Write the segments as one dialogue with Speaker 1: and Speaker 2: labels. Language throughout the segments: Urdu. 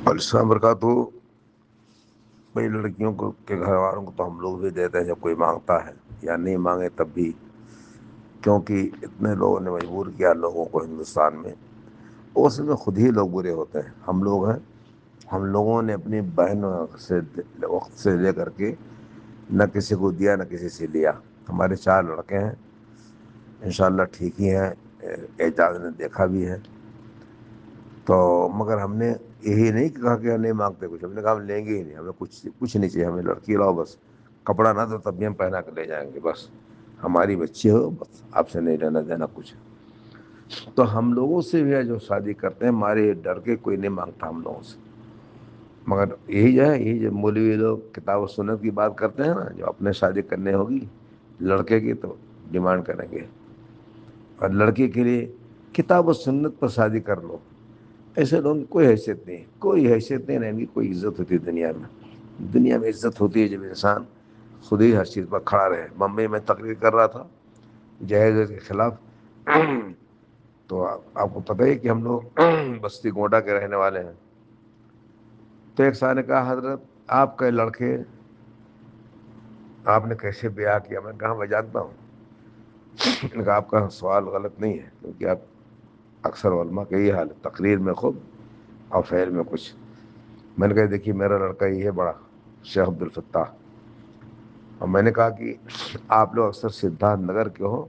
Speaker 1: اور السلام برکاتہ. بھائی لڑکیوں کو کے گھر والوں کو تو ہم لوگ بھی دیتے ہیں جب کوئی مانگتا ہے، یا نہیں مانگے تب بھی، کیونکہ اتنے لوگوں نے مجبور کیا لوگوں کو ہندوستان میں. اس میں خود ہی لوگ برے ہوتے ہیں. ہم لوگ ہیں، ہم لوگوں نے اپنی بہن سے وقت سے لے کر کے نہ کسی کو دیا نہ کسی سے لیا. ہمارے 4 لڑکے ہیں، انشاءاللہ ٹھیک ہی ہیں. اعجاز نے دیکھا بھی ہے. تو مگر ہم نے یہی نہیں کہا کہ ہم نہیں مانگتے کچھ. ہم نے کہا ہم لیں گے ہی نہیں، ہمیں کچھ نہیں چاہیے. ہمیں لڑکی لاؤ بس، کپڑا نہ دو تب بھی ہم پہنا کے لے جائیں گے. بس ہماری بچی ہو، بس آپ سے نہیں لینا دینا کچھ. تو ہم لوگوں سے بھی ہے جو شادی کرتے ہیں، ہمارے ڈر کے کوئی نہیں مانگتا ہم لوگوں سے. مگر یہی جو مولوی لوگ کتاب و سنت کی بات کرتے ہیں نا، جو اپنے شادی کرنے ہوگی لڑکے کی تو ڈیمانڈ کریں گے، اور لڑکی کے لیے کتاب و سنت پر شادی کر لو. ایسے لوگوں کی کوئی حیثیت نہیں، کوئی حیثیت نہیں رہیں گی. کوئی عزت ہوتی ہے دنیا میں؟ دنیا میں عزت ہوتی ہے جب انسان خود ہی ہر چیز پر کھڑا رہے. بمبئی میں تقریر کر رہا تھا جہیز کے خلاف. تو آپ کو پتہ ہی کہ ہم لوگ بستی گونڈا کے رہنے والے ہیں. تو ایک صاحب نے کہا حضرت آپ کے لڑکے آپ نے کیسے بیاہ کیا؟ میں نے کہا میں جانتا ہوں. میں نے کہا آپ کا سوال غلط نہیں ہے، کیونکہ آپ اکثر علماء کا یہ حال ہے، تقریر میں خود اور فعل میں کچھ. میں نے کہا دیکھیے میرا لڑکا یہ ہے بڑا، شیخ عبدالفتاح. اور میں نے کہا کہ آپ لوگ اکثر سدھارتھ نگر کے ہو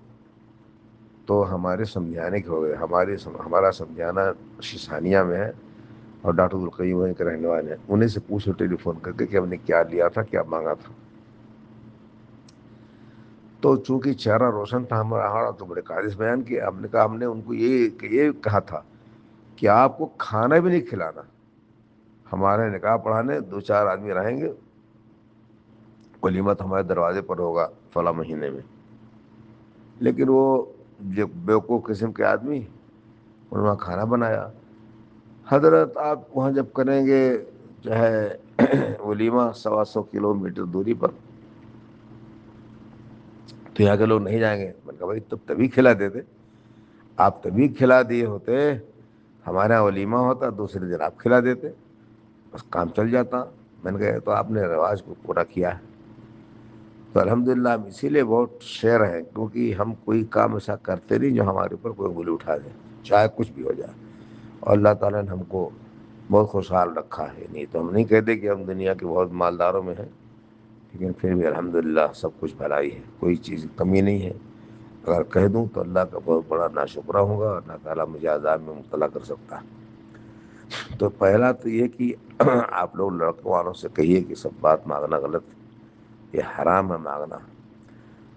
Speaker 1: تو ہمارے سمجھانے کے ہو گئے. ہمارا سمجھانا شیشانیہ میں ہے، اور ڈاکٹر القیوم وہیں کے رہنے والے ہیں. انہیں سے پوچھو ٹیلی فون کر کے کہ ہم نے کیا لیا تھا، کیا مانگا تھا. تو چونکہ چہرہ روشن تھا ہمارا تو بڑے قائد بیان کیا. ہم نے کہا ہم نے ان کو یہ کہا تھا کہ آپ کو کھانا بھی نہیں کھلانا. ہمارے نکاح پڑھانے 2-4 آدمی رہیں گے، ولیمت ہمارے دروازے پر ہوگا فلاں مہینے میں. لیکن وہ جو بیوقوف قسم کے آدمی، انہوں نے وہاں کھانا بنایا. حضرت آپ وہاں جب کریں گے جو ہے ولیمہ 125 کلومیٹر دوری پر، تو یہاں کے لوگ نہیں جائیں گے. میں نے کہا بھائی تبھی کھلا دیتے. آپ تبھی کھلا دیے ہوتے، ہمارے یہاں ولیمہ ہوتا، دوسرے دن آپ کھلا دیتے، بس کام چل جاتا. میں نے کہا تو آپ نے رواج کو پورا کیا ہے. تو الحمدللہ ہم اسی لیے بہت شیر ہیں، کیونکہ ہم کوئی کام ایسا کرتے نہیں جو ہمارے اوپر کوئی انگلی اٹھا دے، چاہے کچھ بھی ہو جائے. اور اللہ تعالیٰ نے ہم کو بہت خوشحال رکھا ہے. نہیں تو ہم نہیں کہتے کہ ہم دنیا کے بہت مالداروں میں ہیں، لیکن پھر بھی الحمدللہ سب کچھ بھلائی ہے، کوئی چیز کمی نہیں ہے. اگر کہہ دوں تو اللہ کا بہت بڑا ناشکرہ ہوگا، اللہ تعالیٰ مجھے عذاب میں مبتلا کر سکتا ہے. تو پہلا تو یہ کہ آپ لوگ لڑکوں والوں سے کہیے کہ سب بات مانگنا غلط ہے، یہ حرام ہے مانگنا.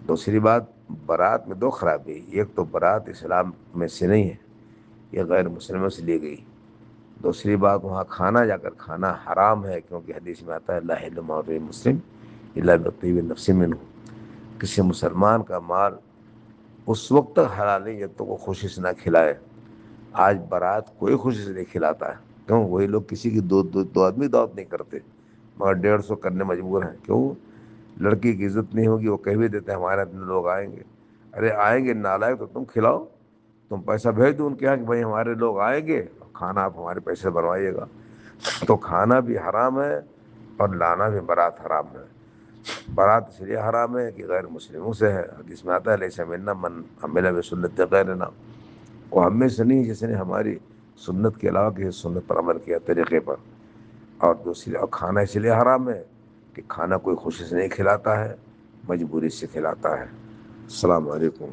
Speaker 1: دوسری بات، بارات میں 2 خرابی. ایک تو بارات اسلام میں سے نہیں ہے، یہ غیر مسلموں سے لی گئی. دوسری بات، وہاں کھانا جا کر کھانا حرام ہے، کیونکہ حدیث میں آتا ہے لا یحل مال مسلم الا بطیب نفس منہ. کسی مسلمان کا مال اس وقت تک حلال نہیں جب تک وہ خوشی سے نہ کھلائے. آج بارات کوئی خوشی سے نہیں کھلاتا ہے. کیوں؟ وہی لوگ کسی کی دو آدمی دعوت نہیں کرتے، مگر 150 کرنے مجبور ہیں. کیوں؟ لڑکی کی عزت نہیں ہوگی. وہ کہہ بھی دیتے ہیں ہمارے اتنے لوگ آئیں گے. ارے آئیں گے نالائق تو تم کھلاؤ، تم پیسہ بھیج دو ان کے یہاں کہ بھائی ہمارے لوگ آئیں گے، کھانا آپ ہمارے پیسے بنوائیے گا. تو کھانا بھی حرام ہے اور لانا بھی بارات حرام ہے. بارات اس لیے حرام ہے کہ غیر مسلموں سے ہے. حدیث میں آتا ہے لیس منا من عمل بسنت غیرنا، وہ ہم میں سے نہیں جس نے ہماری سنت کے علاوہ کسی سنت پر عمل کیا، طریقے پر. اور دوسری، اور کھانا اس لیے حرام ہے کہ کھانا کوئی خوشی سے نہیں کھلاتا ہے، مجبوری سے کھلاتا ہے. السلام علیکم.